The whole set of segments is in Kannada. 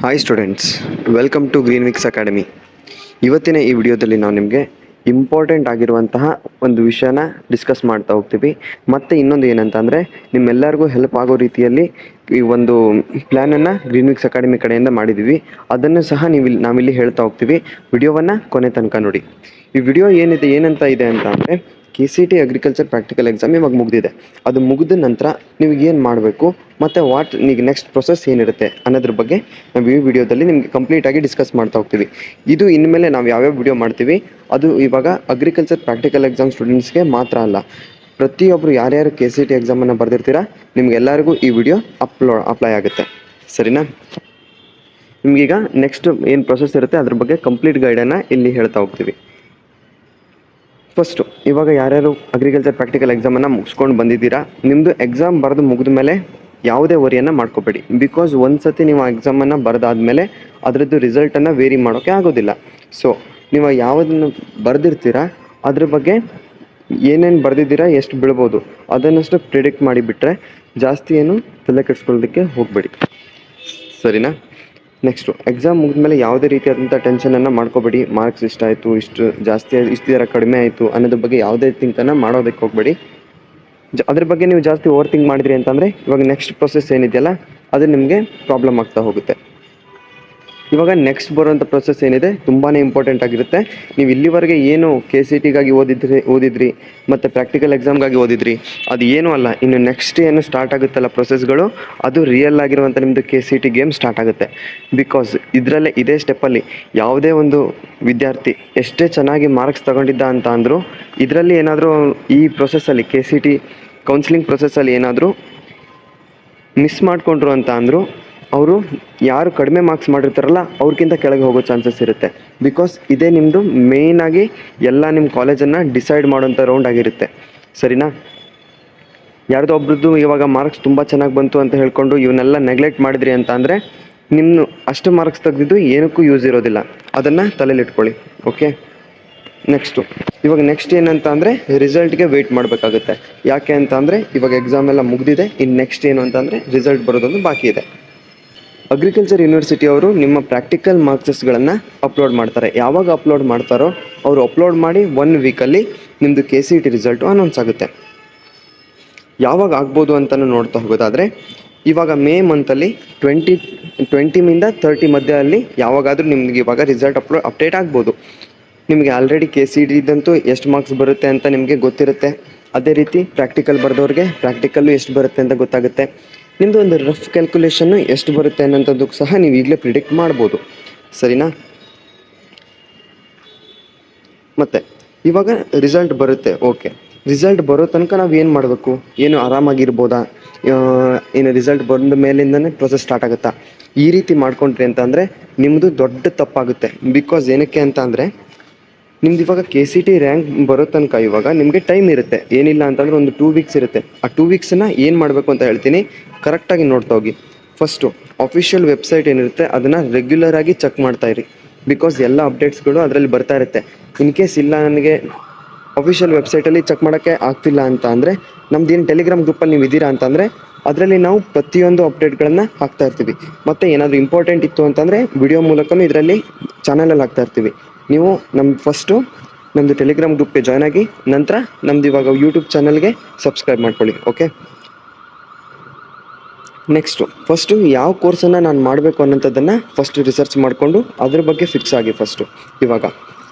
Hi students, welcome to Green Vicks Academy. ಇವತ್ತಿನ ಈ ವಿಡಿಯೋದಲ್ಲಿ ನಾವು ನಿಮಗೆ ಇಂಪಾರ್ಟೆಂಟ್ ಆಗಿರುವಂತಹ ಒಂದು ವಿಷಯನ ಡಿಸ್ಕಸ್ ಮಾಡ್ತಾ ಹೋಗ್ತೀವಿ. ಮತ್ತು ಇನ್ನೊಂದು ಏನಂತ ಅಂದರೆ ನಿಮ್ಮೆಲ್ಲರಿಗೂ ಹೆಲ್ಪ್ ಆಗೋ ರೀತಿಯಲ್ಲಿ ಈ ಒಂದು ಪ್ಲ್ಯಾನನ್ನು ಗ್ರೀನ್ ವಿಕ್ಸ್ ಅಕಾಡೆಮಿ ಕಡೆಯಿಂದ ಮಾಡಿದ್ದೀವಿ. ಅದನ್ನು ಸಹ ನಾವಿಲ್ಲಿ ಹೇಳ್ತಾ ಹೋಗ್ತೀವಿ. ವಿಡಿಯೋವನ್ನು ಕೊನೆ ತನಕ ನೋಡಿ. ಈ ವಿಡಿಯೋ ಏನಂತ ಇದೆ ಅಂತ ಅಂದರೆ KCET ಅಗ್ರಿಕಲ್ಚರ್ ಪ್ರಾಕ್ಟಿಕಲ್ ಎಕ್ಸಾಮ್ ಇವಾಗ ಮುಗಿದಿದೆ. ಅದು ಮುಗಿದ ನಂತರ ನೀವು ಏನು ಮಾಡಬೇಕು ಮತ್ತು ಈಗ ನೆಕ್ಸ್ಟ್ ಪ್ರೊಸೆಸ್ ಏನಿರುತ್ತೆ ಅನ್ನೋದ್ರ ಬಗ್ಗೆ ನಾವು ಈ ವಿಡಿಯೋದಲ್ಲಿ ನಿಮಗೆ ಕಂಪ್ಲೀಟಾಗಿ ಡಿಸ್ಕಸ್ ಮಾಡ್ತಾ ಹೋಗ್ತೀವಿ. ಇದು ಇನ್ಮೇಲೆ ನಾವು ಯಾವ್ಯಾವ ವಿಡಿಯೋ ಮಾಡ್ತೀವಿ ಅದು ಇವಾಗ ಅಗ್ರಿಕಲ್ಚರ್ ಪ್ರಾಕ್ಟಿಕಲ್ ಎಕ್ಸಾಮ್ ಸ್ಟೂಡೆಂಟ್ಸ್ಗೆ ಮಾತ್ರ ಅಲ್ಲ, ಪ್ರತಿಯೊಬ್ಬರು ಯಾರ್ಯಾರು KCET ಎಕ್ಸಾಮನ್ನು ಬರೆದಿರ್ತೀರಾ ನಿಮಗೆಲ್ಲರಿಗೂ ಈ ವಿಡಿಯೋ ಅಪ್ಲೈ ಆಗುತ್ತೆ. ಸರಿನಾ? ನಿಮಗೀಗ ನೆಕ್ಸ್ಟ್ ಏನು ಪ್ರೊಸೆಸ್ ಇರುತ್ತೆ ಅದ್ರ ಬಗ್ಗೆ ಕಂಪ್ಲೀಟ್ ಗೈಡನ್ನು ಇಲ್ಲಿ ಹೇಳ್ತಾ ಹೋಗ್ತೀವಿ. ಫಸ್ಟು ಇವಾಗ ಯಾರ್ಯಾರು ಅಗ್ರಿಕಲ್ಚರ್ ಪ್ರಾಕ್ಟಿಕಲ್ ಎಕ್ಸಾಮನ್ನು ಮುಗಿಸ್ಕೊಂಡು ಬಂದಿದ್ದೀರಾ, ನಿಮ್ಮದು ಎಕ್ಸಾಮ್ ಬರೆದು ಮುಗಿದ ಮೇಲೆ ಯಾವುದೇ ವರಿಯನ್ನು ಮಾಡ್ಕೋಬೇಡಿ. ಬಿಕಾಸ್ ಒಂದು ಸತಿ ನೀವು ಆ ಎಕ್ಸಾಮನ್ನು ಬರೆದಾದ್ಮೇಲೆ ಅದರದ್ದು ರಿಸಲ್ಟನ್ನು ವೇರಿ ಮಾಡೋಕ್ಕೆ ಆಗೋದಿಲ್ಲ. ಸೊ ನೀವು ಯಾವುದನ್ನು ಬರೆದಿರ್ತೀರಾ ಅದ್ರ ಬಗ್ಗೆ ಏನೇನು ಬರೆದಿದ್ದೀರಾ, ಎಷ್ಟು ಬೀಳ್ಬೋದು ಅದನ್ನಷ್ಟು ಪ್ರಿಡಿಕ್ಟ್ ಮಾಡಿಬಿಟ್ರೆ ಜಾಸ್ತಿ ಏನು ತಲೆ ಕೆಡಿಸ್ಕೊಳ್ಳೋದಕ್ಕೆ ಹೋಗಬೇಡಿ. ಸರಿನಾ? ನೆಕ್ಸ್ಟು ಎಕ್ಸಾಮ್ ಮುಗಿದ್ಮೇಲೆ ಯಾವುದೇ ರೀತಿಯಾದಂಥ ಟೆನ್ಷನನ್ನು ಮಾಡ್ಕೋಬೇಡಿ. ಮಾರ್ಕ್ಸ್ ಇಷ್ಟಾಯಿತು, ಇಷ್ಟು ಜಾಸ್ತಿ ಇಷ್ಟು ಥರ ಕಡಿಮೆ ಆಯಿತು ಅನ್ನೋದ್ರ ಬಗ್ಗೆ ಯಾವುದೇ ಥಿಂಕನ್ನು ಮಾಡೋದಕ್ಕೆ ಹೋಗಬೇಡಿ. ಅದ್ರ ಬಗ್ಗೆ ನೀವು ಜಾಸ್ತಿ ಓವರ್ ಥಿಂಕ್ ಮಾಡಿದ್ರಿ ಅಂತಂದರೆ ಇವಾಗ ನೆಕ್ಸ್ಟ್ ಪ್ರೊಸೆಸ್ ಏನಿದೆಯಲ್ಲ ಅದು ನಿಮಗೆ ಪ್ರಾಬ್ಲಮ್ ಆಗ್ತಾ ಹೋಗುತ್ತೆ. ಇವಾಗ ನೆಕ್ಸ್ಟ್ ಬರುವಂಥ ಪ್ರೊಸೆಸ್ ಏನಿದೆ ತುಂಬಾ ಇಂಪಾರ್ಟೆಂಟ್ ಆಗಿರುತ್ತೆ. ನೀವು ಇಲ್ಲಿವರೆಗೆ ಏನು KCETಗಾಗಿ ಓದಿದ್ರಿ ಮತ್ತು ಪ್ರಾಕ್ಟಿಕಲ್ ಎಕ್ಸಾಮ್ಗಾಗಿ ಓದಿದ್ರಿ ಅದು ಏನೂ ಅಲ್ಲ. ಇನ್ನು ನೆಕ್ಸ್ಟ್ ಏನು ಸ್ಟಾರ್ಟ್ ಆಗುತ್ತಲ್ಲ ಪ್ರೊಸೆಸ್ಗಳು, ಅದು ರಿಯಲ್ ಆಗಿರುವಂಥ ನಿಮ್ಮದು KCET ಗೇಮ್ ಸ್ಟಾರ್ಟ್ ಆಗುತ್ತೆ. ಬಿಕಾಸ್ ಇದರಲ್ಲೇ ಇದೇ ಸ್ಟೆಪ್ಪಲ್ಲಿ ಯಾವುದೇ ಒಂದು ವಿದ್ಯಾರ್ಥಿ ಎಷ್ಟೇ ಚೆನ್ನಾಗಿ ಮಾರ್ಕ್ಸ್ ತಗೊಂಡಿದ್ದ ಅಂತ ಅಂದರೂ ಇದರಲ್ಲಿ ಏನಾದರೂ ಈ ಪ್ರೊಸೆಸ್ಸಲ್ಲಿ KCET ಕೌನ್ಸಿಲಿಂಗ್ ಪ್ರೊಸೆಸ್ಸಲ್ಲಿ ಏನಾದರೂ ಮಿಸ್ ಮಾಡಿಕೊಂಡ್ರು ಅಂತ ಅಂದರು ಅವರು ಯಾರು ಕಡಿಮೆ ಮಾರ್ಕ್ಸ್ ಮಾಡಿರ್ತಾರಲ್ಲ ಅವ್ರಿಗಿಂತ ಕೆಳಗೆ ಹೋಗೋ ಚಾನ್ಸಸ್ ಇರುತ್ತೆ. ಬಿಕಾಸ್ ಇದೇ ನಿಮ್ಮದು ಮೇಯ್ನಾಗಿ ಎಲ್ಲ ನಿಮ್ಮ ಕಾಲೇಜನ್ನು ಡಿಸೈಡ್ ಮಾಡೋಂಥ ರೌಂಡ್ ಆಗಿರುತ್ತೆ. ಸರಿನಾ? ಯಾರ್ದೋ ಒಬ್ರದ್ದು ಇವಾಗ ಮಾರ್ಕ್ಸ್ ತುಂಬ ಚೆನ್ನಾಗಿ ಬಂತು ಅಂತ ಹೇಳ್ಕೊಂಡು ಇವನ್ನೆಲ್ಲ ನೆಗ್ಲೆಕ್ಟ್ ಮಾಡಿದ್ರಿ ಅಂತ ಅಂದರೆ ನಿಮ್ಮ ಅಷ್ಟು ಮಾರ್ಕ್ಸ್ ತೆಗೆದಿದ್ದು ಏನಕ್ಕೂ ಯೂಸ್ ಇರೋದಿಲ್ಲ. ಅದನ್ನು ತಲೆಯಲ್ಲಿಟ್ಕೊಳ್ಳಿ. ಓಕೆ? ನೆಕ್ಸ್ಟ್ ಏನಂತ ಅಂದರೆ ರಿಸಲ್ಟ್ಗೆ ವೆಯ್ಟ್ ಮಾಡಬೇಕಾಗುತ್ತೆ. ಯಾಕೆ ಅಂತ ಅಂದರೆ ಇವಾಗ ಎಕ್ಸಾಮ್ ಎಲ್ಲ ಮುಗಿದಿದೆ, ಇನ್ನು ನೆಕ್ಸ್ಟ್ ಏನು ಅಂತಂದರೆ ರಿಸಲ್ಟ್ ಬರೋದೊಂದು ಬಾಕಿ ಇದೆ. ಅಗ್ರಿಕಲ್ಚರ್ ಯೂನಿವರ್ಸಿಟಿ ಅವರು ನಿಮ್ಮ ಪ್ರಾಕ್ಟಿಕಲ್ ಮಾರ್ಕ್ಸಸ್ಗಳನ್ನು ಅಪ್ಲೋಡ್ ಮಾಡ್ತಾರೆ. ಯಾವಾಗ ಅಪ್ಲೋಡ್ ಮಾಡ್ತಾರೋ ಅವರು ಅಪ್ಲೋಡ್ ಮಾಡಿ 1 ವೀಕಲ್ಲಿ ನಿಮ್ಮದು KCET ರಿಸಲ್ಟು ಅನೌನ್ಸ್ ಆಗುತ್ತೆ. ಯಾವಾಗ ಆಗ್ಬೋದು ಅಂತಲೂ ನೋಡ್ತಾ ಹೋಗೋದಾದರೆ ಇವಾಗ ಮೇ ಮಂತಲ್ಲಿ 20ರಿಂದ 30 ಮಧ್ಯದಲ್ಲಿ ಯಾವಾಗಾದರೂ ನಿಮ್ಗೆ ಇವಾಗ ರಿಸಲ್ಟ್ ಅಪ್ಡೇಟ್ ಆಗ್ಬೋದು. ನಿಮಗೆ ಆಲ್ರೆಡಿ KCET ಇದ್ದಂತೂ ಎಷ್ಟು ಮಾರ್ಕ್ಸ್ ಬರುತ್ತೆ ಅಂತ ನಿಮಗೆ ಗೊತ್ತಿರುತ್ತೆ. ಅದೇ ರೀತಿ ಪ್ರಾಕ್ಟಿಕಲ್ ಬರೆದವ್ರಿಗೆ ಪ್ರಾಕ್ಟಿಕಲ್ಲು ಎಷ್ಟು ಬರುತ್ತೆ ಅಂತ ಗೊತ್ತಾಗುತ್ತೆ. ನಿಮ್ಮದು ಒಂದು ರಫ್ ಕ್ಯಾಲ್ಕುಲೇಷನ್ನು ಎಷ್ಟು ಬರುತ್ತೆ ಅನ್ನೋಂಥದ್ದಕ್ಕೆ ಸಹ ನೀವು ಈಗಲೇ ಪ್ರಿಡಿಕ್ಟ್ ಮಾಡ್ಬೋದು. ಸರಿನಾ? ಮತ್ತು ಇವಾಗ ರಿಸಲ್ಟ್ ಬರುತ್ತೆ. ಓಕೆ, ರಿಸಲ್ಟ್ ಬರೋ ತನಕ ನಾವು ಏನು ಮಾಡಬೇಕು? ಏನು ಆರಾಮಾಗಿರ್ಬೋದಾ? ಏನು ರಿಸಲ್ಟ್ ಬಂದ ಮೇಲಿಂದನೇ ಪ್ರೊಸೆಸ್ ಸ್ಟಾರ್ಟ್ ಆಗುತ್ತಾ? ಈ ರೀತಿ ಮಾಡ್ಕೊಂಡ್ರಿ ಅಂತಂದರೆ ನಿಮ್ಮದು ದೊಡ್ಡ ತಪ್ಪಾಗುತ್ತೆ. ಬಿಕಾಸ್ ಏನಕ್ಕೆ ಅಂತ ಅಂದರೆ ನಿಮ್ದು ಇವಾಗ KCET ರ್ಯಾಂಕ್ ಬರೋ ತನಕ ಇವಾಗ ನಿಮಗೆ ಟೈಮ್ ಇರುತ್ತೆ. ಏನಿಲ್ಲ ಅಂತಂದರೆ ಒಂದು 2 ವೀಕ್ಸ್ ಇರುತ್ತೆ. ಆ 2 ವೀಕ್ಸನ್ನು ಏನು ಮಾಡಬೇಕು ಅಂತ ಹೇಳ್ತೀನಿ, ಕರೆಕ್ಟಾಗಿ ನೋಡ್ತಾ ಹೋಗಿ. ಫಸ್ಟು ಅಫಿಷಿಯಲ್ ವೆಬ್ಸೈಟ್ ಏನಿರುತ್ತೆ ಅದನ್ನು ರೆಗ್ಯುಲರಾಗಿ ಚೆಕ್ ಮಾಡ್ತಾಯಿರಿ. ಬಿಕಾಸ್ ಎಲ್ಲ ಅಪ್ಡೇಟ್ಸ್ಗಳು ಅದರಲ್ಲಿ ಬರ್ತಾ ಇರುತ್ತೆ. ಇನ್ ಕೇಸ್ ಇಲ್ಲ ನನಗೆ ಅಫಿಷಿಯಲ್ ವೆಬ್ಸೈಟಲ್ಲಿ ಚೆಕ್ ಮಾಡೋಕ್ಕೆ ಆಗ್ತಿಲ್ಲ ಅಂತ ಅಂದರೆ ನಮ್ದೇನು ಟೆಲಿಗ್ರಾಮ್ ಗ್ರೂಪಲ್ಲಿ ನೀವು ಇದ್ದೀರಾ ಅಂತಂದರೆ ಅದರಲ್ಲಿ ನಾವು ಪ್ರತಿಯೊಂದು ಅಪ್ಡೇಟ್ಗಳನ್ನು ಹಾಕ್ತಾ ಇರ್ತೀವಿ. ಮತ್ತು ಏನಾದರೂ ಇಂಪಾರ್ಟೆಂಟ್ ಇತ್ತು ಅಂತಂದರೆ ವಿಡಿಯೋ ಮೂಲಕನೂ ಇದರಲ್ಲಿ ಚಾನಲಲ್ಲಿ ಹಾಕ್ತಾ ಇರ್ತೀವಿ. ನೀವು ನಮ್ಮದು ಟೆಲಿಗ್ರಾಮ್ ಗ್ರೂಪ್ಗೆ ಜಾಯ್ನ್ ಆಗಿ ನಂತರ ನಮ್ಮದು ಇವಾಗ ಯೂಟ್ಯೂಬ್ ಚಾನಲ್ಗೆ ಸಬ್ಸ್ಕ್ರೈಬ್ ಮಾಡ್ಕೊಳ್ಳಿ. ಓಕೆ? ಫಸ್ಟು ಯಾವ ಕೋರ್ಸನ್ನು ನಾನು ಮಾಡಬೇಕು ಅನ್ನೋಂಥದ್ದನ್ನು ಫಸ್ಟು ರಿಸರ್ಚ್ ಮಾಡಿಕೊಂಡು ಅದ್ರ ಬಗ್ಗೆ ಫಿಕ್ಸ್ ಆಗಿ ಫಸ್ಟು. ಇವಾಗ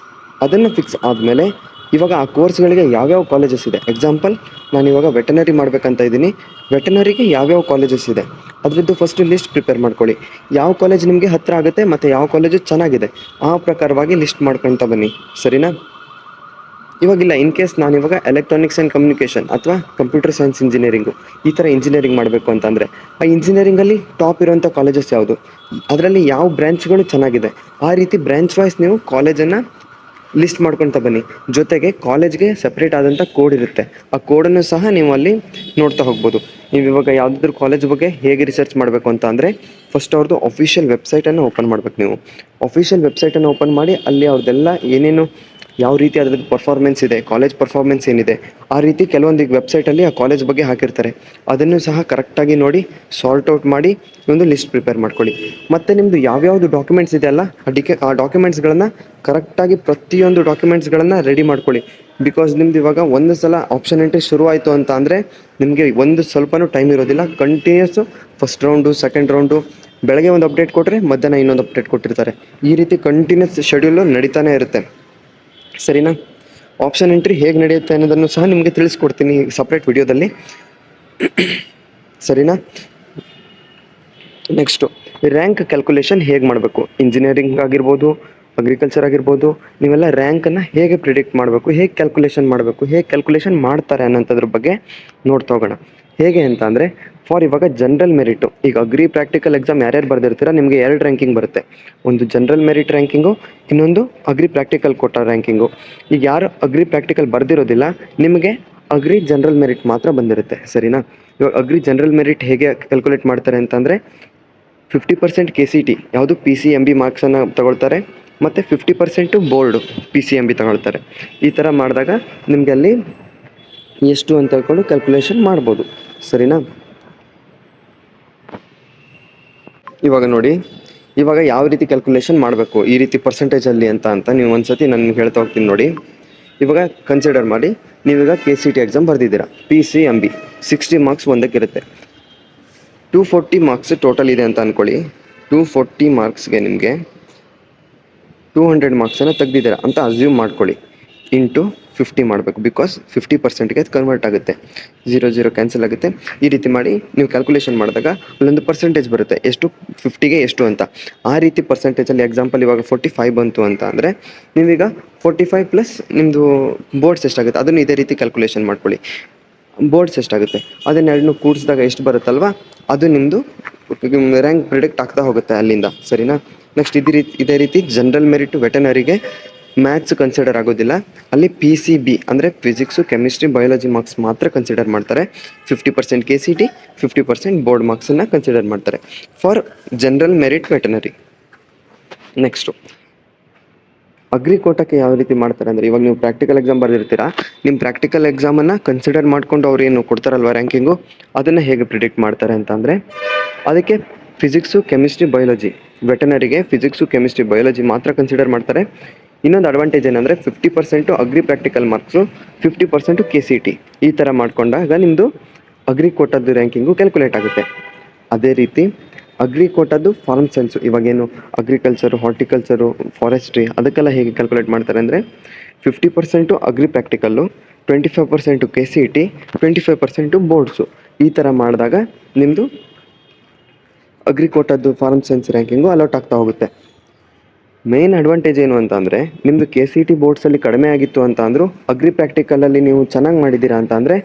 ಅದನ್ನು ಫಿಕ್ಸ್ ಆದಮೇಲೆ ಇವಾಗ ಆ ಕೋರ್ಸ್ಗಳಿಗೆ ಯಾವ್ಯಾವ ಕಾಲೇಜಸ್ ಇದೆ. ಎಕ್ಸಾಂಪಲ್ ನಾನು ಇವಾಗ ವೆಟನರಿ ಮಾಡಬೇಕಂತ ಇದ್ದೀನಿ. ವೆಟನರಿಗೆ ಯಾವ್ಯಾವ ಕಾಲೇಜಸ್ ಇದೆ ಅದರದ್ದು ಫಸ್ಟು ಲಿಸ್ಟ್ ಪ್ರಿಪೇರ್ ಮಾಡ್ಕೊಳ್ಳಿ. ಯಾವ ಕಾಲೇಜ್ ನಿಮಗೆ ಹತ್ತಿರ ಆಗುತ್ತೆ ಮತ್ತು ಯಾವ ಕಾಲೇಜು ಚೆನ್ನಾಗಿದೆ ಆ ಪ್ರಕಾರವಾಗಿ ಲಿಸ್ಟ್ ಮಾಡ್ಕೊಳ್ತಾ ಬನ್ನಿ. ಸರಿನಾ? ಇವಾಗಿಲ್ಲ ಇನ್ ಕೇಸ್ ನಾನು ಇವಾಗ ಎಲೆಕ್ಟ್ರಾನಿಕ್ಸ್ ಆ್ಯಂಡ್ ಕಮ್ಯುನಿಕೇಷನ್ ಅಥವಾ ಕಂಪ್ಯೂಟರ್ ಸೈನ್ಸ್ ಇಂಜಿನಿಯರಿಂಗು ಈ ಥರ ಇಂಜಿನಿಯರಿಂಗ್ ಮಾಡಬೇಕು ಅಂತಂದರೆ ಆ ಇಂಜಿನಿಯರಿಂಗಲ್ಲಿ ಟಾಪ್ ಇರೋಂಥ ಕಾಲೇಜಸ್ ಯಾವುದು, ಅದರಲ್ಲಿ ಯಾವ ಬ್ರ್ಯಾಂಚ್ಗಳು ಚೆನ್ನಾಗಿದೆ, ಆ ರೀತಿ ಬ್ರ್ಯಾಂಚ್ ವೈಸ್ ನೀವು ಕಾಲೇಜನ್ನು ಲಿಸ್ಟ್ ಮಾಡ್ಕೊಳ್ತಾ ಬನ್ನಿ. ಜೊತೆಗೆ ಕಾಲೇಜ್ಗೆ ಸಪ್ರೇಟ್ ಆದಂಥ ಕೋಡ್ ಇರುತ್ತೆ. ಆ ಕೋಡನ್ನು ಸಹ ನೀವು ಅಲ್ಲಿ ನೋಡ್ತಾ ಹೋಗ್ಬೋದು. ನೀವು ಇವಾಗ ಯಾವುದಾದ್ರೂ ಕಾಲೇಜ್ ಬಗ್ಗೆ ಹೇಗೆ ರಿಸರ್ಚ್ ಮಾಡಬೇಕು ಅಂತ ಅಂದರೆ ಫಸ್ಟ್ ಅವ್ರದ್ದು ಅಫಿಷಿಯಲ್ ವೆಬ್ಸೈಟನ್ನು ಓಪನ್ ಮಾಡಬೇಕು. ನೀವು ಅಫಿಷಿಯಲ್ ವೆಬ್ಸೈಟನ್ನು ಓಪನ್ ಮಾಡಿ ಅಲ್ಲಿ ಅವ್ರದ್ದೆಲ್ಲ ಏನೇನು ಯಾವ ರೀತಿ ಅದ್ರದ್ದು ಪರ್ಫಾರ್ಮೆನ್ಸ್ ಇದೆ, ಕಾಲೇಜ್ ಪರ್ಫಾರ್ಮೆನ್ಸ್ ಏನಿದೆ, ಆ ರೀತಿ ಕೆಲವೊಂದು ವೆಬ್ಸೈಟಲ್ಲಿ ಆ ಕಾಲೇಜ್ ಬಗ್ಗೆ ಹಾಕಿರ್ತಾರೆ. ಅದನ್ನು ಸಹ ಕರೆಕ್ಟಾಗಿ ನೋಡಿ ಸಾರ್ಟ್ ಔಟ್ ಮಾಡಿ ಒಂದು ಲಿಸ್ಟ್ ಪ್ರಿಪೇರ್ ಮಾಡ್ಕೊಳ್ಳಿ. ಮತ್ತು ನಿಮ್ಮದು ಯಾವ್ಯಾವುದು ಡಾಕ್ಯುಮೆಂಟ್ಸ್ ಇದೆಯಲ್ಲ ಆ ಡಾಕ್ಯುಮೆಂಟ್ಸ್ಗಳನ್ನು ಕರೆಕ್ಟಾಗಿ ಪ್ರತಿಯೊಂದು ಡಾಕ್ಯುಮೆಂಟ್ಸ್ಗಳನ್ನು ರೆಡಿ ಮಾಡ್ಕೊಳ್ಳಿ. ಬಿಕಾಸ್ ನಿಮ್ದು ಇವಾಗ ಒಂದು ಸಲ ಆಪ್ಷನ್ ಎಂಟ್ರಿ ಶುರು ಆಯಿತು ಅಂತ ಅಂದರೆ ನಿಮಗೆ ಒಂದು ಸ್ವಲ್ಪನೂ ಟೈಮ್ ಇರೋದಿಲ್ಲ. Continuous first round, second round, ಬೆಳಗ್ಗೆ ಒಂದು ಅಪ್ಡೇಟ್ ಕೊಟ್ಟರೆ ಮಧ್ಯಾಹ್ನ ಇನ್ನೊಂದು ಅಪ್ಡೇಟ್ ಕೊಟ್ಟಿರ್ತಾರೆ. ಈ ರೀತಿ ಕಂಟಿನ್ಯೂಸ್ ಶೆಡ್ಯೂಲು ನಡೀತಾನೆ ಇರುತ್ತೆ, ಸರಿನಾ? ಆಪ್ಷನ್ ಎಂಟ್ರಿ ಹೇಗೆ ನಡೆಯುತ್ತೆ ಅನ್ನೋದನ್ನು ಸಹ ನಿಮಗೆ ತಿಳಿಸ್ಕೊಡ್ತೀನಿ ಸಪ್ರೇಟ್ ವಿಡಿಯೋದಲ್ಲಿ, ಸರಿನಾ? ನೆಕ್ಸ್ಟು ರ್ಯಾಂಕ್ ಕ್ಯಾಲ್ಕುಲೇಷನ್ ಹೇಗೆ ಮಾಡಬೇಕು. ಇಂಜಿನಿಯರಿಂಗ್ ಆಗಿರ್ಬೋದು, ಅಗ್ರಿಕಲ್ಚರ್ ಆಗಿರ್ಬೋದು, ನೀವೆಲ್ಲ ರ್ಯಾಂಕನ್ನು ಹೇಗೆ ಪ್ರಿಡಿಕ್ಟ್ ಮಾಡಬೇಕು, ಹೇಗೆ ಕ್ಯಾಲ್ಕುಲೇಷನ್ ಮಾಡಬೇಕು, ಹೇಗೆ ಕ್ಯಾಲ್ಕುಲೇಷನ್ ಮಾಡ್ತಾರೆ ಅನ್ನೋಂಥದ್ರ ಬಗ್ಗೆ ನೋಡ್ತಾ ಹೋಗೋಣ. ಹೇಗೆ ಅಂತ ಅಂದರೆ, ಫಾರ್ ಇವಾಗ ಜನರಲ್ ಮೆರಿಟು, ಈಗ ಅಗ್ರಿ ಪ್ರಾಕ್ಟಿಕಲ್ ಎಕ್ಸಾಮ್ ಯಾರ್ಯಾರು ಬರೆದಿರ್ತೀರ ನಿಮಗೆ 2 ರ್ಯಾಂಕಿಂಗ್ ಬರುತ್ತೆ. ಒಂದು ಜನರಲ್ ಮೆರಿಟ್ ರ್ಯಾಂಕಿಂಗು, ಇನ್ನೊಂದು ಅಗ್ರಿ ಪ್ರಾಕ್ಟಿಕಲ್ ಕೊಟ್ಟ ರ್ಯಾಂಕಿಂಗು. ಈಗ ಯಾರು ಅಗ್ರಿ ಪ್ರಾಕ್ಟಿಕಲ್ ಬರೆದಿರೋದಿಲ್ಲ ನಿಮಗೆ ಅಗ್ರಿ ಜನರಲ್ ಮೆರಿಟ್ ಮಾತ್ರ ಬಂದಿರುತ್ತೆ, ಸರಿನಾ? ಇವಾಗ ಅಗ್ರಿ ಜನರಲ್ ಮೆರಿಟ್ ಹೇಗೆ ಕ್ಯಾಲ್ಕುಲೇಟ್ ಮಾಡ್ತಾರೆ ಅಂತಂದರೆ 50% KCT ಯಾವುದು PCMB ಮಾರ್ಕ್ಸನ್ನು ತಗೊಳ್ತಾರೆ, ಮತ್ತು 50% ಬೋರ್ಡು PCMB ತಗೊಳ್ತಾರೆ. ಈ ಥರ ಮಾಡಿದಾಗ ನಿಮಗೆ ಅಲ್ಲಿ ಎಷ್ಟು ಅಂತ ಹೇಳ್ಕೊಂಡು ಕ್ಯಾಲ್ಕುಲೇಷನ್ ಮಾಡ್ಬೋದು, ಸರಿನಾ? ಇವಾಗ ನೋಡಿ, ಇವಾಗ ಯಾವ ರೀತಿ ಕ್ಯಾಲ್ಕುಲೇಷನ್ ಮಾಡಬೇಕು ಈ ರೀತಿ ಪರ್ಸೆಂಟೇಜಲ್ಲಿ ಅಂತ ನೀವು ಒಂದ್ಸತಿ ನಾನು ಹೇಳ್ತಾ ಹೋಗ್ತೀನಿ ನೋಡಿ. ಇವಾಗ ಕನ್ಸಿಡರ್ ಮಾಡಿ, ನೀವೀಗ KCT ಎಕ್ಸಾಮ್ ಬರೆದಿದ್ದೀರಾ, PCMB 60 ಮಾರ್ಕ್ಸ್ ಒಂದಕ್ಕಿರುತ್ತೆ. 240 ಮಾರ್ಕ್ಸ್ ಟೋಟಲ್ ಇದೆ ಅಂತ ಅಂದ್ಕೊಳ್ಳಿ. 240 ಮಾರ್ಕ್ಸ್ಗೆ ನಿಮಗೆ 200 ಮಾರ್ಕ್ಸನ್ನು ತೆಗ್ದಿದ್ದೀರಾ ಅಂತ ಅಸ್ಯೂಮ್ ಮಾಡ್ಕೊಳ್ಳಿ. ಇಂಟು 50 ಮಾಡಬೇಕು, ಬಿಕಾಸ್ 50%ಗೆ ಕನ್ವರ್ಟ್ ಆಗುತ್ತೆ, 0 ಕ್ಯಾನ್ಸಲ್ ಆಗುತ್ತೆ. ಈ ರೀತಿ ಮಾಡಿ ನೀವು ಕ್ಯಾಲ್ಕುಲೇಷನ್ ಮಾಡಿದಾಗ ಅಲ್ಲೊಂದು ಪರ್ಸೆಂಟೇಜ್ ಬರುತ್ತೆ, ಎಷ್ಟು 50ಗೆ ಎಷ್ಟು ಅಂತ. ಆ ರೀತಿ ಪರ್ಸೆಂಟೇಜಲ್ಲಿ ಎಕ್ಸಾಂಪಲ್ ಇವಾಗ 45 ಬಂತು ಅಂತ ಅಂದರೆ ನೀವೀಗ 45 ಪ್ಲಸ್ ನಿಮ್ಮದು ಬೋರ್ಡ್ಸ್ ಎಷ್ಟಾಗುತ್ತೆ ಅದನ್ನು ಇದೇ ರೀತಿ ಕ್ಯಾಲ್ಕುಲೇಷನ್ ಮಾಡ್ಕೊಳ್ಳಿ. ಬೋರ್ಡ್ಸ್ ಎಷ್ಟಾಗುತ್ತೆ ಅದನ್ನೆರಡನ್ನೂ ಕೂಡಿಸಿದಾಗ ಎಷ್ಟು ಬರುತ್ತಲ್ವ ಅದು ನಿಮ್ಮದು ರ್ಯಾಂಕ್ ಪ್ರಿಡಿಕ್ಟ್ ಆಗ್ತಾ ಹೋಗುತ್ತೆ ಅಲ್ಲಿಂದ, ಸರಿನಾ? ನೆಕ್ಸ್ಟ್ ಇದೇ ರೀತಿ ಜನರಲ್ ಮೆರಿಟ್ ವೆಟನರಿಗೆ ಮ್ಯಾಥ್ಸ್ ಕನ್ಸಿಡರ್ ಆಗೋದಿಲ್ಲ. ಅಲ್ಲಿ PCB ಅಂದರೆ ಫಿಸಿಕ್ಸು, ಕೆಮಿಸ್ಟ್ರಿ, ಬಯಾಲಜಿ ಮಾರ್ಕ್ಸ್ ಮಾತ್ರ ಕನ್ಸಿಡರ್ ಮಾಡ್ತಾರೆ. 50% KCT, 50% ಬೋರ್ಡ್ ಮಾರ್ಕ್ಸನ್ನು ಕನ್ಸಿಡರ್ ಮಾಡ್ತಾರೆ for general merit veterinary. Next agri ಕೋಟಕ್ಕೆ ಯಾವ ರೀತಿ ಮಾಡ್ತಾರೆ ಅಂದರೆ, ಇವಾಗ ನೀವು ಪ್ರಾಕ್ಟಿಕಲ್ ಎಕ್ಸಾಮ್ ಬರೆದಿರ್ತೀರಾ, ನಿಮ್ಮ ಪ್ರಾಕ್ಟಿಕಲ್ ಎಕ್ಸಾಮನ್ನು ಕನ್ಸಿಡರ್ ಮಾಡಿಕೊಂಡು ಅವ್ರು ಏನು ಕೊಡ್ತಾರಲ್ವ ರ್ಯಾಂಕಿಂಗು, ಅದನ್ನು ಹೇಗೆ ಪ್ರಿಡಿಕ್ಟ್ ಮಾಡ್ತಾರೆ ಅಂತಂದರೆ, ಅದಕ್ಕೆ ಫಿಸಿಕ್ಸು, ಕೆಮಿಸ್ಟ್ರಿ, ಬಯಾಲಜಿ, ವೆಟನರಿಗೆ ಫಿಸಿಕ್ಸು, ಕೆಮಿಸ್ಟ್ರಿ, ಬಯಾಲಜಿ ಮಾತ್ರ ಕನ್ಸಿಡರ್ ಮಾಡ್ತಾರೆ. ಇನ್ನೊಂದು ಅಡ್ವಾಂಟೇಜ್ ಏನಂದರೆ 50% ಅಗ್ರಿ ಪ್ರಾಕ್ಟಿಕಲ್ ಮಾರ್ಕ್ಸು, 50% KCT. ಈ ಥರ ಮಾಡಿಕೊಂಡಾಗ ನಿಮ್ಮದು ಅಗ್ರಿ ಕೋಟದ್ದು ರ್ಯಾಂಕಿಂಗು ಕ್ಯಾಲ್ಕುಲೇಟ್ ಆಗುತ್ತೆ. ಅದೇ ರೀತಿ ಅಗ್ರಿ ಕೋಟದ್ದು ಫಾರ್ಮ್ ಸೈನ್ಸು, ಇವಾಗೇನು ಅಗ್ರಿಕಲ್ಚರು, ಹಾರ್ಟಿಕಲ್ಚರು, ಫಾರೆಸ್ಟ್ರಿ ಅದಕ್ಕೆಲ್ಲ ಹೇಗೆ ಕ್ಯಾಲ್ಕುಲೇಟ್ ಮಾಡ್ತಾರೆ ಅಂದರೆ 50% ಅಗ್ರಿ ಪ್ರಾಕ್ಟಿಕಲ್ಲು, 25% KCT, 25% ಬೋರ್ಡ್ಸು. ಈ ಥರ ಮಾಡಿದಾಗ ನಿಮ್ಮದು ಅಗ್ರಿ ಕೋಟದ್ದು ಫಾರ್ಮ್ ಸೈನ್ಸ್ ರ್ಯಾಂಕಿಂಗು ಅಲೌಟ್ ಆಗ್ತಾ ಹೋಗುತ್ತೆ. ಮೇನ್ ಅಡ್ವಾಂಟೇಜ್ ಏನು ಅಂತ ಅಂದರೆ, ನಿಮ್ಮದು KCT ಬೋರ್ಡ್ಸಲ್ಲಿ ಕಡಿಮೆ ಆಗಿತ್ತು ಅಂತ ಅಂದರೂ ಅಗ್ರಿ ಪ್ರಾಕ್ಟಿಕಲಲ್ಲಿ ನೀವು ಚೆನ್ನಾಗಿ ಮಾಡಿದ್ದೀರಾ ಅಂತ ಅಂದರೆ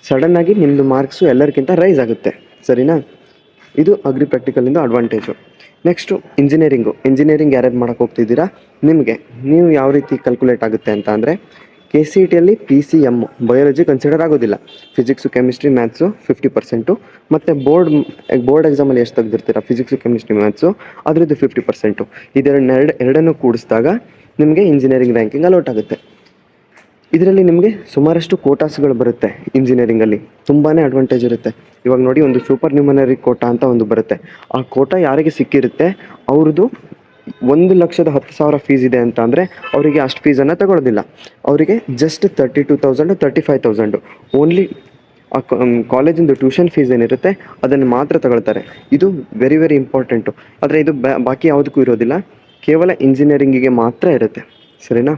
ಸಡನ್ನಾಗಿ ನಿಮ್ಮದು ಮಾರ್ಕ್ಸು ಎಲ್ಲರಿಗಿಂತ ರೈಸ್ ಆಗುತ್ತೆ, ಸರಿನಾ? ಇದು ಅಗ್ರಿ ಪ್ರಾಕ್ಟಿಕಲಿಂದ ಅಡ್ವಾಂಟೇಜು. ನೆಕ್ಸ್ಟು ಇಂಜಿನಿಯರಿಂಗ್ ಯಾರ್ಯಾರು ಮಾಡೋಕ್ಕೆ ಹೋಗ್ತಿದ್ದೀರಾ, ನೀವು ಯಾವ ರೀತಿ ಕ್ಯಾಲ್ಕುಲೇಟ್ ಆಗುತ್ತೆ ಅಂತ ಅಂದರೆ, KCTಯಲ್ಲಿ PCM ಬಯಾಲಜಿ ಕನ್ಸಿಡರ್ ಆಗೋದಿಲ್ಲ, ಫಿಸಿಕ್ಸು, ಕೆಮಿಸ್ಟ್ರಿ, ಮ್ಯಾಥ್ಸು 50%, ಮತ್ತು ಬೋರ್ಡ್ ಎಕ್ಸಾಮಲ್ಲಿ ಎಷ್ಟು ತೆಗೆದಿರ್ತೀರ ಫಿಸಿಕ್ಸು, ಕೆಮಿಸ್ಟ್ರಿ, ಮ್ಯಾಥ್ಸು ಅದರದ್ದು 50%. ಎರಡನ್ನೂ ಕೂಡಿಸಿದಾಗ ನಿಮಗೆ ಇಂಜಿನಿಯರಿಂಗ್ ರ್ಯಾಂಕಿಂಗ್ ಅಲೌಟ್ ಆಗುತ್ತೆ. ಇದರಲ್ಲಿ ನಿಮಗೆ ಸುಮಾರಷ್ಟು ಕೋಟಾಸ್ಗಳು ಬರುತ್ತೆ. ಇಂಜಿನಿಯರಿಂಗಲ್ಲಿ ತುಂಬಾ ಅಡ್ವಾಂಟೇಜ್ ಇರುತ್ತೆ. ಇವಾಗ ನೋಡಿ, ಒಂದು ಸೂಪರ್ ನ್ಯೂಮನರಿ ಕೋಟಾ ಅಂತ ಒಂದು ಬರುತ್ತೆ. ಆ ಕೋಟಾ ಯಾರಿಗೆ ಸಿಕ್ಕಿರುತ್ತೆ ಅವ್ರದ್ದು 1,10,000 ಫೀಸ್ ಇದೆ ಅಂತ ಅಂದರೆ ಅವರಿಗೆ ಅಷ್ಟು ಫೀಸನ್ನು ತಗೊಳ್ಳೋದಿಲ್ಲ. ಅವರಿಗೆ ಜಸ್ಟ್ 32,000 35,000 ಓನ್ಲಿ ಆ ಕಾಲೇಜಿಂದು ಟ್ಯೂಷನ್ ಫೀಸ್ ಏನಿರುತ್ತೆ ಅದನ್ನು ಮಾತ್ರ ತಗೊಳ್ತಾರೆ. ಇದು ವೆರಿ ವೆರಿ ಇಂಪಾರ್ಟೆಂಟು. ಆದರೆ ಇದು ಬಾಕಿ ಯಾವುದಕ್ಕೂ ಇರೋದಿಲ್ಲ, ಕೇವಲ ಇಂಜಿನಿಯರಿಂಗಿಗೆ ಮಾತ್ರ ಇರುತ್ತೆ, ಸರಿನಾ?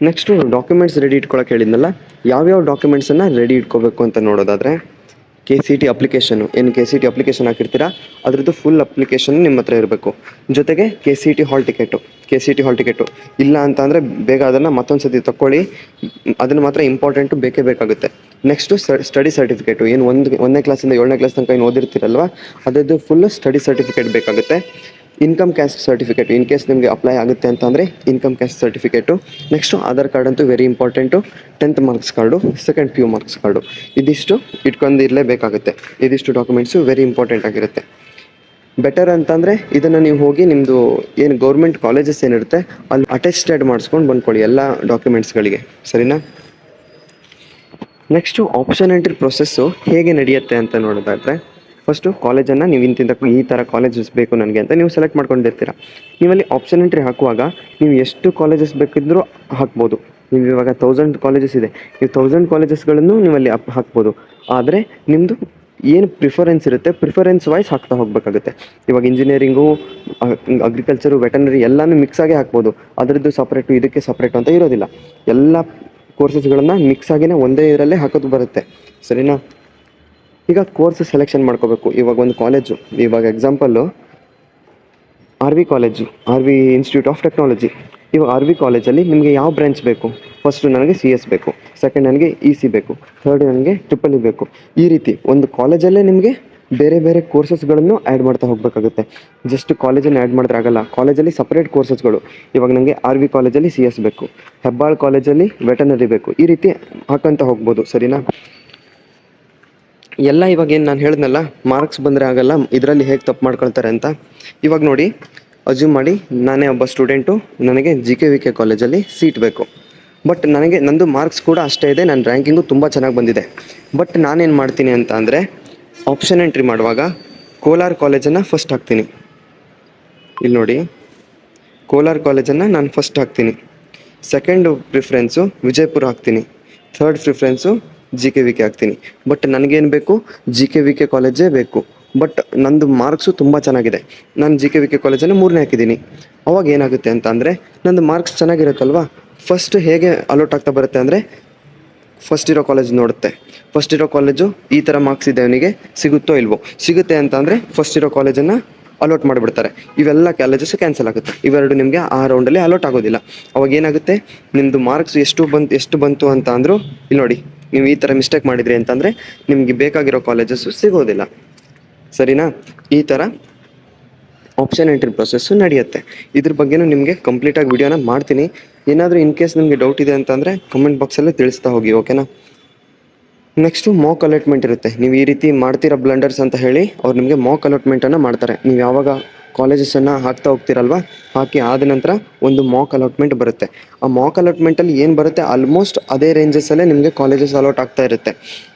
ನೆಕ್ಸ್ಟು ಡಾಕ್ಯುಮೆಂಟ್ಸ್ ರೆಡಿ ಇಟ್ಕೊಳ್ಳೋಕೆ ಹೇಳಿದ್ನಲ್ಲ, ಯಾವ್ಯಾವ ಡಾಕ್ಯುಮೆಂಟ್ಸನ್ನು ರೆಡಿ ಇಟ್ಕೋಬೇಕು ಅಂತ ನೋಡೋದಾದರೆ, KCT ಅಪ್ಲಿಕೇಶನು, ಏನು KCT ಅಪ್ಲಿಕೇಶನ್ ಹಾಕಿರ್ತೀರಾ ಅದರದ್ದು ಫುಲ್ ಅಪ್ಲಿಕೇಶನ್ ನಿಮ್ಮ ಹತ್ರ ಇರಬೇಕು. ಜೊತೆಗೆ KCT ಹಾಲ್ ಟಿಕೆಟು ಇಲ್ಲ ಅಂತ ಅಂದರೆ ಬೇಗ ಅದನ್ನು ಮತ್ತೊಂದು ಸತಿ ತಗೊಳ್ಳಿ, ಅದನ್ನು ಮಾತ್ರ ಇಂಪಾರ್ಟೆಂಟು, ಬೇಕೇ ಬೇಕಾಗುತ್ತೆ. ನೆಕ್ಸ್ಟು ಸ್ಟಡಿ ಸರ್ಟಿಫಿಕೇಟು, ಏನು 1ನೇ ಕ್ಲಾಸಿಂದ 7ನೇ ಕ್ಲಾಸ್ ತನಕ ಏನು ಓದಿರ್ತೀರಲ್ವ ಅದರದ್ದು ಫುಲ್ಲು ಸ್ಟಡಿ ಸರ್ಟಿಫಿಕೇಟ್ ಬೇಕಾಗುತ್ತೆ. Income caste certificate, in case ನಿಮಗೆ ಅಪ್ಲೈ ಆಗುತ್ತೆ ಅಂತ ಅಂದರೆ income caste certificate. Next Aadhaar card ಅಂತೂ very important, 10th marks card, second PU marks card, ಇದಿಷ್ಟು ಇಟ್ಕೊಂಡು ಇರಲೇಬೇಕಾಗುತ್ತೆ. ಇದಿಷ್ಟು ಡಾಕ್ಯುಮೆಂಟ್ಸು ವೆರಿ ಇಂಪಾರ್ಟೆಂಟ್ ಆಗಿರುತ್ತೆ. ಬೆಟರ್ ಅಂತಂದರೆ ಇದನ್ನು ನೀವು ಹೋಗಿ ನಿಮ್ಮದು ಏನು ಗೌರ್ಮೆಂಟ್ ಕಾಲೇಜಸ್ ಏನಿರುತ್ತೆ ಅಲ್ಲಿ ಅಟೆಸ್ಟೆಡ್ ಮಾಡಿಸ್ಕೊಂಡು ಬಂದ್ಕೊಳ್ಳಿ ಎಲ್ಲ ಡಾಕ್ಯುಮೆಂಟ್ಸ್ಗಳಿಗೆ, ಸರಿನಾ. ನೆಕ್ಸ್ಟು ಆಪ್ಷನ್ ಎಂಟ್ರಿ ಪ್ರೊಸೆಸ್ಸು ಹೇಗೆ ನಡೆಯುತ್ತೆ ಅಂತ ನೋಡೋದಾದರೆ, ಫಸ್ಟು ಕಾಲೇಜನ್ನು ನೀವು ಈ ಥರ ಕಾಲೇಜಸ್ ಬೇಕು ನನಗೆ ಅಂತ ನೀವು ಸೆಲೆಕ್ಟ್ ಮಾಡ್ಕೊಂಡಿರ್ತೀರ. ನೀವಲ್ಲಿ ಆಪ್ಷನ್ ಎಂಟ್ರಿ ಹಾಕುವಾಗ ನೀವು ಎಷ್ಟು ಕಾಲೇಜಸ್ ಬೇಕಿದ್ದರೂ ಹಾಕ್ಬೋದು. ನೀವು ಇವಾಗ 1000 ಕಾಲೇಜಸ್ ಇದೆ, ನೀವು 1000 ಕಾಲೇಜಸ್ಗಳನ್ನು ನೀವಲ್ಲಿ ಹಾಕ್ಬೋದು. ಆದರೆ ನಿಮ್ಮದು ಏನು ಪ್ರಿಫರೆನ್ಸ್ ಇರುತ್ತೆ ಪ್ರಿಫರೆನ್ಸ್ ವೈಸ್ ಹಾಕ್ತಾ ಹೋಗಬೇಕಾಗುತ್ತೆ. ಇವಾಗ ಇಂಜಿನಿಯರಿಂಗು, ಅಗ್ರಿಕಲ್ಚರು, ವೆಟರ್ನರಿ ಎಲ್ಲನೂ ಮಿಕ್ಸ್ ಆಗಿ ಹಾಕ್ಬೋದು. ಅದರದ್ದು ಸಪ್ರೇಟು ಇದಕ್ಕೆ ಸಪ್ರೇಟು ಅಂತ ಇರೋದಿಲ್ಲ. ಎಲ್ಲ ಕೋರ್ಸಸ್ಗಳನ್ನು ಮಿಕ್ಸ್ ಆಗಿನೇ ಒಂದೇ ಇದರಲ್ಲೇ ಹಾಕೋದು ಬರುತ್ತೆ, ಸರಿನಾ. ಈಗ ಕೋರ್ಸ್ ಸೆಲೆಕ್ಷನ್ ಮಾಡ್ಕೋಬೇಕು. ಇವಾಗ ಒಂದು ಕಾಲೇಜು, ಇವಾಗ example RV college, RV institute of technology. ಇವಾಗ RV ಕಾಲೇಜಲ್ಲಿ ನಿಮಗೆ ಯಾವ ಬ್ರಾಂಚ್ ಬೇಕು? ಫಸ್ಟು ನನಗೆ CS ಬೇಕು, ಸೆಕೆಂಡ್ ನನಗೆ EC ಬೇಕು, ಥರ್ಡ್ ನನಗೆ EEE ಬೇಕು. ಈ ರೀತಿ ಒಂದು ಕಾಲೇಜಲ್ಲೇ ನಿಮಗೆ ಬೇರೆ ಬೇರೆ ಕೋರ್ಸಸ್ಗಳನ್ನು ಆ್ಯಡ್ ಮಾಡ್ತಾ ಹೋಗಬೇಕಾಗುತ್ತೆ. ಜಸ್ಟ್ ಕಾಲೇಜನ್ನು ಆ್ಯಡ್ ಮಾಡಿದ್ರೆ ಆಗಲ್ಲ, ಕಾಲೇಜಲ್ಲಿ ಸಪ್ರೇಟ್ ಕೋರ್ಸಸ್ಗಳು. ಇವಾಗ ನನಗೆ RV ಕಾಲೇಜಲ್ಲಿ CS ಬೇಕು, ಹೆಬ್ಬಾಳ್ ಕಾಲೇಜಲ್ಲಿ ವೆಟರ್ನರಿ ಬೇಕು, ಈ ರೀತಿ ಹಾಕಂತ ಹೋಗ್ಬೋದು, ಸರಿನಾ. ಎಲ್ಲ ಇವಾಗ ಏನು ನಾನು ಹೇಳಿದ್ನಲ್ಲ, ಮಾರ್ಕ್ಸ್ ಬಂದರೆ ಆಗಲ್ಲ, ಇದರಲ್ಲಿ ಹೇಗೆ ತಪ್ಪು ಮಾಡ್ಕೊಳ್ತಾರೆ ಅಂತ. ಇವಾಗ ನೋಡಿ, ಅಸ್ಯೂಮ್ ಮಾಡಿ ನಾನೇ ಒಬ್ಬ ಸ್ಟೂಡೆಂಟು, ನನಗೆ GKVK ಕಾಲೇಜಲ್ಲಿ ಸೀಟ್ ಬೇಕು. ಬಟ್ ನಂದು ಮಾರ್ಕ್ಸ್ ಕೂಡ ಅಷ್ಟೇ ಇದೆ, ನನ್ನ ರ್ಯಾಂಕಿಂಗು ತುಂಬ ಚೆನ್ನಾಗಿ ಬಂದಿದೆ. ಬಟ್ ನಾನೇನು ಮಾಡ್ತೀನಿ ಅಂತ ಅಂದರೆ, ಆಪ್ಷನ್ ಎಂಟ್ರಿ ಮಾಡುವಾಗ ಕೋಲಾರ ಕಾಲೇಜನ್ನು ಫಸ್ಟ್ ಹಾಕ್ತೀನಿ. ಇಲ್ಲಿ ನೋಡಿ, ಕೋಲಾರ ಕಾಲೇಜನ್ನು ನಾನು ಫಸ್ಟ್ ಹಾಕ್ತೀನಿ. ಸೆಕೆಂಡು ಪ್ರಿಫರೆನ್ಸು ವಿಜಯಪುರ ಹಾಕ್ತೀನಿ. ಥರ್ಡ್ ಪ್ರಿಫರೆನ್ಸು GKVK ಹಾಕ್ತೀನಿ. ಬಟ್ ನನಗೇನು ಬೇಕು? GKVK ಕಾಲೇಜೇ ಬೇಕು. ಬಟ್ ನಂದು ಮಾರ್ಕ್ಸು ತುಂಬ ಚೆನ್ನಾಗಿದೆ, ನಾನು GKVK ಕಾಲೇಜನ್ನು 3ನೇ ಹಾಕಿದ್ದೀನಿ. ಅವಾಗ ಏನಾಗುತ್ತೆ ಅಂತ ಅಂದರೆ, ನಂದು ಮಾರ್ಕ್ಸ್ ಚೆನ್ನಾಗಿರುತ್ತಲ್ವ, ಫಸ್ಟ್ ಹೇಗೆ ಅಲೋಟ್ ಆಗ್ತಾ ಬರುತ್ತೆ ಅಂದರೆ, ಫಸ್ಟ್ ಇರೋ ಕಾಲೇಜ್ ನೋಡುತ್ತೆ. ಫಸ್ಟ್ ಇರೋ ಕಾಲೇಜು ಈ ಥರ ಮಾರ್ಕ್ಸ್ ಇದೆ, ಅವನಿಗೆ ಸಿಗುತ್ತೋ ಇಲ್ವೋ, ಸಿಗುತ್ತೆ ಅಂತ ಅಂದರೆ ಫಸ್ಟ್ ಇರೋ ಕಾಲೇಜನ್ನು ಅಲೋಟ್ ಮಾಡಿಬಿಡ್ತಾರೆ. ಇವೆಲ್ಲ ಕಾಲೇಜಸ್ಸು ಕ್ಯಾನ್ಸಲ್ ಆಗುತ್ತೆ. ಇವೆರಡು ನಿಮಗೆ ಆ ರೌಂಡಲ್ಲಿ ಅಲೋಟ್ ಆಗೋದಿಲ್ಲ. ಅವಾಗ ಏನಾಗುತ್ತೆ, ನಿಮ್ಮದು ಮಾರ್ಕ್ಸ್ ಎಷ್ಟು ಬಂತು ಅಂತ ಅಂದರೂ, ಇಲ್ಲಿ ನೋಡಿ, ನೀವು ಈ ಥರ ಮಿಸ್ಟೇಕ್ ಮಾಡಿದ್ರಿ ಅಂತಂದರೆ ನಿಮಗೆ ಬೇಕಾಗಿರೋ ಕಾಲೇಜಸ್ಸು ಸಿಗೋದಿಲ್ಲ, ಸರಿನಾ. ಈ ಥರ ಆಪ್ಷನ್ ಎಂಟ್ರಿ ಪ್ರೊಸೆಸ್ಸು ನಡೆಯುತ್ತೆ. ಇದ್ರ ಬಗ್ಗೆನೂ ನಿಮಗೆ ಕಂಪ್ಲೀಟಾಗಿ ವಿಡಿಯೋನ ಮಾಡ್ತೀನಿ. ಏನಾದರೂ ಇನ್ ಕೇಸ್ ನಿಮಗೆ ಡೌಟ್ ಇದೆ ಅಂತಂದರೆ ಕಮೆಂಟ್ ಬಾಕ್ಸಲ್ಲೇ ತಿಳಿಸ್ತಾ ಹೋಗಿ, ಓಕೆನಾ. ನೆಕ್ಸ್ಟು ಮಾಕ್ ಅಲಾಟ್ಮೆಂಟ್ ಇರುತ್ತೆ. ನೀವು ಈ ರೀತಿ ಮಾಡ್ತೀರಾ ಬ್ಲಂಡರ್ಸ್ ಅಂತ ಹೇಳಿ ಅವ್ರು ನಿಮಗೆ ಮಾಕ್ ಅಲಾಟ್ಮೆಂಟನ್ನು ಮಾಡ್ತಾರೆ. ನೀವು ಯಾವಾಗ ಕಾಲೇಜಸನ್ನು ಹಾಕ್ತಾ ಹೋಗ್ತೀರಲ್ವ, ಹಾಕಿ ಆದ ನಂತರ ಒಂದು ಮಾಕ್ ಅಲಾಟ್ಮೆಂಟ್ ಬರುತ್ತೆ. ಆ ಮಾಕ್ ಅಲಾಟ್ಮೆಂಟಲ್ಲಿ ಏನು ಬರುತ್ತೆ, ಆಲ್ಮೋಸ್ಟ್ ಅದೇ ರೇಂಜಸ್ಸಲ್ಲೇ ನಿಮಗೆ ಕಾಲೇಜಸ್ ಅಲಾಟ್ ಆಗ್ತಾ ಇರುತ್ತೆ.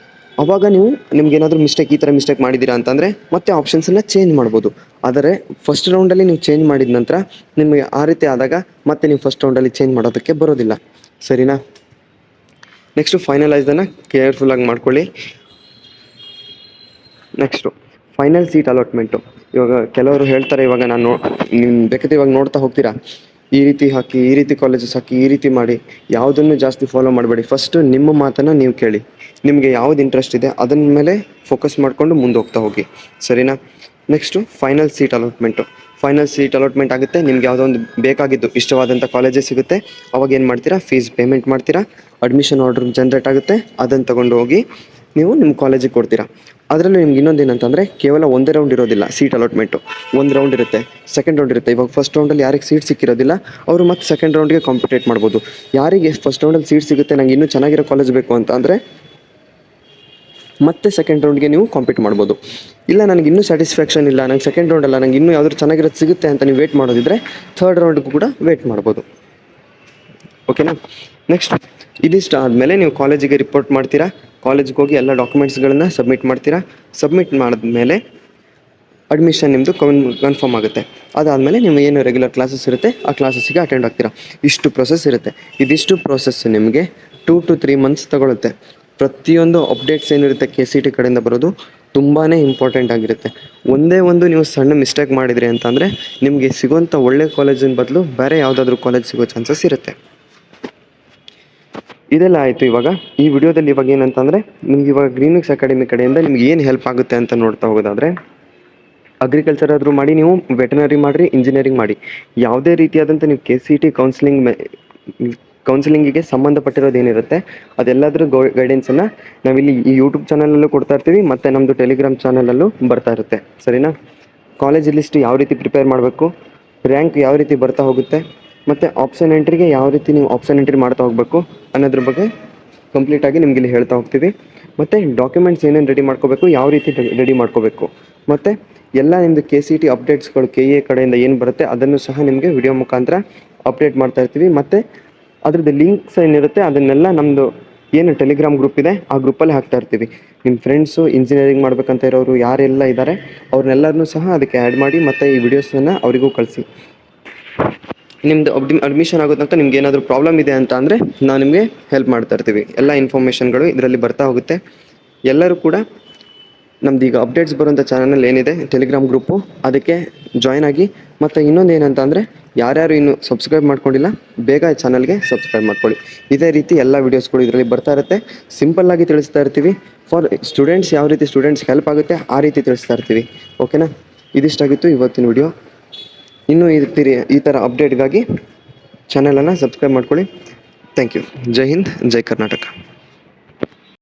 ಆವಾಗ ನಿಮ್ಗೇನಾದರೂ ಈ ಥರ ಮಿಸ್ಟೇಕ್ ಮಾಡಿದ್ದೀರಾ ಅಂತಂದರೆ ಮತ್ತೆ ಆಪ್ಷನ್ಸನ್ನು ಚೇಂಜ್ ಮಾಡ್ಬೋದು. ಆದರೆ ಫಸ್ಟ್ ರೌಂಡಲ್ಲಿ ನೀವು ಚೇಂಜ್ ಮಾಡಿದ ನಂತರ ನಿಮಗೆ ಆ ರೀತಿ ಆದಾಗ ಮತ್ತೆ ನೀವು ಫಸ್ಟ್ ರೌಂಡಲ್ಲಿ ಚೇಂಜ್ ಮಾಡೋದಕ್ಕೆ ಬರೋದಿಲ್ಲ, ಸರಿನಾ. ನೆಕ್ಸ್ಟು ಫೈನಲೈಸನ್ನು ಕೇರ್ಫುಲ್ಲಾಗಿ ಮಾಡ್ಕೊಳ್ಳಿ. Next final seat allotment. ಇವಾಗ ಕೆಲವರು ಹೇಳ್ತಾರೆ, ಇವಾಗ ನಾನು ಬೇಕಾದ್ರೆ ಇವಾಗ ನೋಡ್ತಾ ಹೋಗ್ತೀರಾ, ಈ ರೀತಿ ಹಾಕಿ, ಈ ರೀತಿ ಕಾಲೇಜಸ್ ಹಾಕಿ, ಈ ರೀತಿ ಮಾಡಿ, ಯಾವುದನ್ನು ಜಾಸ್ತಿ ಫಾಲೋ ಮಾಡಬೇಡಿ. ಫಸ್ಟು ನಿಮ್ಮ ಮಾತನ್ನು ನೀವು ಕೇಳಿ, ನಿಮಗೆ ಯಾವ್ದು ಇಂಟ್ರೆಸ್ಟ್ ಇದೆ ಅದನ್ನ ಮೇಲೆ ಫೋಕಸ್ ಮಾಡಿಕೊಂಡು ಮುಂದೆ ಹೋಗ್ತಾ ಹೋಗಿ, ಸರಿನಾ. Next final seat allotment. Final seat allotment ಆಗುತ್ತೆ, ನಿಮ್ಗೆ ಯಾವುದೋ ಒಂದು ಬೇಕಾಗಿದ್ದು ಇಷ್ಟವಾದಂಥ ಕಾಲೇಜೇ ಸಿಗುತ್ತೆ. ಅವಾಗ ಏನು ಮಾಡ್ತೀರಾ, ಫೀಸ್ ಪೇಮೆಂಟ್ ಮಾಡ್ತೀರಾ, ಅಡ್ಮಿಷನ್ ಆರ್ಡ್ರ್ ಜನ್ರೇಟ್ ಆಗುತ್ತೆ, ಅದನ್ನು ತೊಗೊಂಡು ಹೋಗಿ ನೀವು ನಿಮ್ಮ ಕಾಲೇಜಿಗೆ ಕೊಡ್ತೀರಾ. ಅದರಲ್ಲೂ ನಿಮ್ಗೆ ಇನ್ನೊಂದು ಏನಂತಂದರೆ, ಕೇವಲ ಒಂದೇ ರೌಂಡ್ ಇರೋದಿಲ್ಲ ಸೀಟ್ ಅಲಾಟ್ಮೆಂಟು, ಒಂದು ರೌಂಡ್ ಇರುತ್ತೆ, ಸೆಕೆಂಡ್ ರೌಂಡ್ ಇರುತ್ತೆ. ಇವಾಗ ಫಸ್ಟ್ ರೌಂಡಲ್ಲಿ ಯಾರಿಗೆ ಸೀಟ್ ಸಿಕ್ಕಿರೋದಿಲ್ಲ ಅವರು ಮತ್ತೆ ಸೆಕೆಂಡ್ ರೌಂಡ್ಗೆ ಕಾಂಪಿಟೇಟ್ ಮಾಡ್ಬೋದು. ಯಾರಿಗೆ ಫಸ್ಟ್ ರೌಂಡಲ್ಲಿ ಸೀಟ್ ಸಿಗುತ್ತೆ, ನಂಗೆ ಇನ್ನೂ ಚೆನ್ನಾಗಿರೋ ಕಾಲೇಜ್ ಬೇಕು ಅಂತ ಅಂದರೆ ಮತ್ತೆ ಸೆಕೆಂಡ್ ರೌಂಡ್ಗೆ ನೀವು ಕಾಂಪೀಟ್ ಮಾಡ್ಬೋದು. ಇಲ್ಲ ನನಗೆ ಇನ್ನೂ ಸ್ಯಾಟಿಸ್ಫ್ಯಾಕ್ಷನ್ ಇಲ್ಲ, ನಂಗೆ ಸೆಕೆಂಡ್ ರೌಂಡ್ ಅಲ್ಲ, ನಂಗೆ ಇನ್ನೂ ಯಾವ್ದಾದ್ರು ಚೆನ್ನಾಗಿರೋದು ಸಿಗುತ್ತೆ ಅಂತ ನೀವು ವೇಟ್ ಮಾಡೋದಿದ್ರೆ ಥರ್ಡ್ ರೌಂಡ್ಗೂ ಕೂಡ ವೇಟ್ ಮಾಡ್ಬೋದು, ಓಕೆನಾ. ನೆಕ್ಸ್ಟ್ ಇದಿಷ್ಟು ಆದಮೇಲೆ ನೀವು ಕಾಲೇಜಿಗೆ ರಿಪೋರ್ಟ್ ಮಾಡ್ತೀರಾ. ಕಾಲೇಜಿಗೆ ಹೋಗಿ ಎಲ್ಲ ಡಾಕ್ಯುಮೆಂಟ್ಸ್ಗಳನ್ನು ಸಬ್ಮಿಟ್ ಮಾಡ್ತೀರಾ. ಸಬ್ಮಿಟ್ ಮಾಡಿದ್ಮೇಲೆ ಅಡ್ಮಿಷನ್ ನಿಮ್ಮದು ಕನ್ಫರ್ಮ್ ಆಗುತ್ತೆ. ಅದಾದಮೇಲೆ ನೀವು ಏನು ರೆಗ್ಯುಲರ್ ಕ್ಲಾಸಸ್ ಇರುತ್ತೆ ಆ ಕ್ಲಾಸಸ್ಸಿಗೆ ಅಟೆಂಡ್ ಆಗ್ತೀರಾ. ಇಷ್ಟು ಪ್ರೊಸೆಸ್ ಇರುತ್ತೆ. ಇದಿಷ್ಟು ಪ್ರೊಸೆಸ್ ನಿಮಗೆ 2 to 3 months ತಗೊಳುತ್ತೆ. ಪ್ರತಿಯೊಂದು ಅಪ್ಡೇಟ್ಸ್ ಏನಿರುತ್ತೆ KCT ಕಡೆಯಿಂದ ಬರೋದು ತುಂಬಾ ಇಂಪಾರ್ಟೆಂಟ್ ಆಗಿರುತ್ತೆ. ಒಂದೇ ಒಂದು ನೀವು ಸಣ್ಣ ಮಿಸ್ಟೇಕ್ ಮಾಡಿದ್ರಿ ಅಂತಂದರೆ ನಿಮಗೆ ಸಿಗೋಂಥ ಒಳ್ಳೆ ಕಾಲೇಜಿನ ಬದಲು ಬೇರೆ ಯಾವುದಾದ್ರೂ ಕಾಲೇಜ್ ಸಿಗೋ ಚಾನ್ಸಸ್ ಇರುತ್ತೆ. ಇದೆಲ್ಲ ಆಯಿತು. ಇವಾಗ ಈ ವಿಡಿಯೋದಲ್ಲಿ ಇವಾಗ ಏನಂತಂದರೆ, ನಿಮ್ಗೆ ಇವಾಗ ಗ್ರೀನ್ವಿಕ್ಸ್ ಅಕಾಡೆಮಿ ಕಡೆಯಿಂದ ನಿಮ್ಗೆ ಏನು ಹೆಲ್ಪ್ ಆಗುತ್ತೆ ಅಂತ ನೋಡ್ತಾ ಹೋಗೋದಾದರೆ, ಅಗ್ರಿಕಲ್ಚರ್ ಆದರೂ ಮಾಡಿ, ನೀವು ವೆಟನರಿ ಮಾಡಿರಿ, ಇಂಜಿನಿಯರಿಂಗ್ ಮಾಡಿ, ಯಾವುದೇ ರೀತಿಯಾದಂಥ ನೀವು KCT ಕೌನ್ಸಿಲಿಂಗಿಗೆ ಸಂಬಂಧಪಟ್ಟಿರೋದು ಏನಿರುತ್ತೆ ಅದೆಲ್ಲದ್ರ ಗೈಡೆನ್ಸನ್ನು ನಾವಿಲ್ಲಿ ಈ ಯೂಟ್ಯೂಬ್ ಚಾನಲಲ್ಲೂ ಕೊಡ್ತಾ ಇರ್ತೀವಿ, ಮತ್ತು ನಮ್ಮದು ಟೆಲಿಗ್ರಾಮ್ ಚಾನಲಲ್ಲೂ ಬರ್ತಾ ಇರುತ್ತೆ, ಸರಿನಾ. ಕಾಲೇಜ್ ಲಿಸ್ಟ್ ಯಾವ ರೀತಿ ಪ್ರಿಪೇರ್ ಮಾಡಬೇಕು, ರ್ಯಾಂಕ್ ಯಾವ ರೀತಿ ಬರ್ತಾ ಹೋಗುತ್ತೆ, ಮತ್ತು ಆಪ್ಷನ್ ಎಂಟ್ರಿಗೆ ಯಾವ ರೀತಿ ನೀವು ಆಪ್ಷನ್ ಎಂಟ್ರಿ ಮಾಡ್ತಾ ಹೋಗಬೇಕು ಅನ್ನೋದ್ರ ಬಗ್ಗೆ ಕಂಪ್ಲೀಟಾಗಿ ನಿಮ್ಗೆ ಇಲ್ಲಿ ಹೇಳ್ತಾ ಹೋಗ್ತೀವಿ. ಮತ್ತು ಡಾಕ್ಯುಮೆಂಟ್ಸ್ ಏನೇನು ರೆಡಿ ಮಾಡ್ಕೋಬೇಕು, ಯಾವ ರೀತಿ ರೆಡಿ ಮಾಡ್ಕೋಬೇಕು, ಮತ್ತು ಎಲ್ಲ ನಿಮ್ಮದು KCT ಅಪ್ಡೇಟ್ಸ್ಗಳು KA ಕಡೆಯಿಂದ ಏನು ಬರುತ್ತೆ ಅದನ್ನು ಸಹ ನಿಮಗೆ ವಿಡಿಯೋ ಮುಖಾಂತರ ಅಪ್ಡೇಟ್ ಮಾಡ್ತಾ ಇರ್ತೀವಿ. ಮತ್ತು ಅದ್ರದ್ದು ಲಿಂಕ್ಸ್ ಏನಿರುತ್ತೆ ಅದನ್ನೆಲ್ಲ ನಮ್ಮದು ಏನು ಟೆಲಿಗ್ರಾಮ್ ಗ್ರೂಪ್ ಇದೆ ಆ ಗ್ರೂಪಲ್ಲಿ ಹಾಕ್ತಾ ಇರ್ತೀವಿ. ನಿಮ್ಮ ಫ್ರೆಂಡ್ಸು ಇಂಜಿನಿಯರಿಂಗ್ ಮಾಡಬೇಕಂತ ಇರೋರು ಯಾರೆಲ್ಲ ಇದ್ದಾರೆ ಅವ್ರನ್ನೆಲ್ಲರನ್ನೂ ಸಹ ಅದಕ್ಕೆ ಆ್ಯಡ್ ಮಾಡಿ ಮತ್ತು ಈ ವಿಡಿಯೋಸನ್ನು ಅವರಿಗೂ ಕಳಿಸಿ. ನಿಮ್ಮದು ಅಡ್ಮಿಷನ್ ಆಗೋ ತನಕ ನಿಮ್ಗೆ ಏನಾದರೂ ಪ್ರಾಬ್ಲಮ್ ಇದೆ ಅಂತ ಅಂದರೆ ನಾವು ನಿಮಗೆ ಹೆಲ್ಪ್ ಮಾಡ್ತಾ ಇರ್ತೀವಿ. ಎಲ್ಲ ಇನ್ಫಾರ್ಮೇಷನ್ಗಳು ಇದರಲ್ಲಿ ಬರ್ತಾ ಹೋಗುತ್ತೆ. ಎಲ್ಲರೂ ಕೂಡ ನಮ್ದು ಈಗ ಅಪ್ಡೇಟ್ಸ್ ಬರುವಂಥ ಚಾನಲ್ ಏನಿದೆ ಟೆಲಿಗ್ರಾಮ್ ಗ್ರೂಪು ಅದಕ್ಕೆ ಜಾಯ್ನ್ ಆಗಿ. ಮತ್ತು ಇನ್ನೊಂದು ಏನಂತ ಅಂದರೆ ಯಾರ್ಯಾರು ಇನ್ನೂ ಸಬ್ಸ್ಕ್ರೈಬ್ ಮಾಡ್ಕೊಂಡಿಲ್ಲ ಬೇಗ ಈ ಚಾನಲ್ಗೆ ಸಬ್ಸ್ಕ್ರೈಬ್ ಮಾಡ್ಕೊಳ್ಳಿ. ಇದೇ ರೀತಿ ಎಲ್ಲ ವೀಡಿಯೋಸ್ಗಳು ಇದರಲ್ಲಿ ಬರ್ತಾ ಇರುತ್ತೆ. ಸಿಂಪಲ್ಲಾಗಿ ತಿಳಿಸ್ತಾ ಇರ್ತೀವಿ. ಫಾರ್ ಸ್ಟೂಡೆಂಟ್ಸ್ ಯಾವ ರೀತಿ ಸ್ಟೂಡೆಂಟ್ಸ್ಗೆ ಹೆಲ್ಪ್ ಆಗುತ್ತೆ ಆ ರೀತಿ ತಿಳಿಸ್ತಾ ಇರ್ತೀವಿ. ಓಕೆನಾ? ಇದಿಷ್ಟಾಗಿತ್ತು ಇವತ್ತಿನ ವಿಡಿಯೋ. ಇನ್ನೂ ಈ ಥರ ಅಪ್ಡೇಟ್ಗಾಗಿ ಚಾನಲನ್ನು ಸಬ್ಸ್ಕ್ರೈಬ್ ಮಾಡ್ಕೊಳ್ಳಿ. Thank you. ಜೈ ಹಿಂದ್, ಜೈ ಕರ್ನಾಟಕ.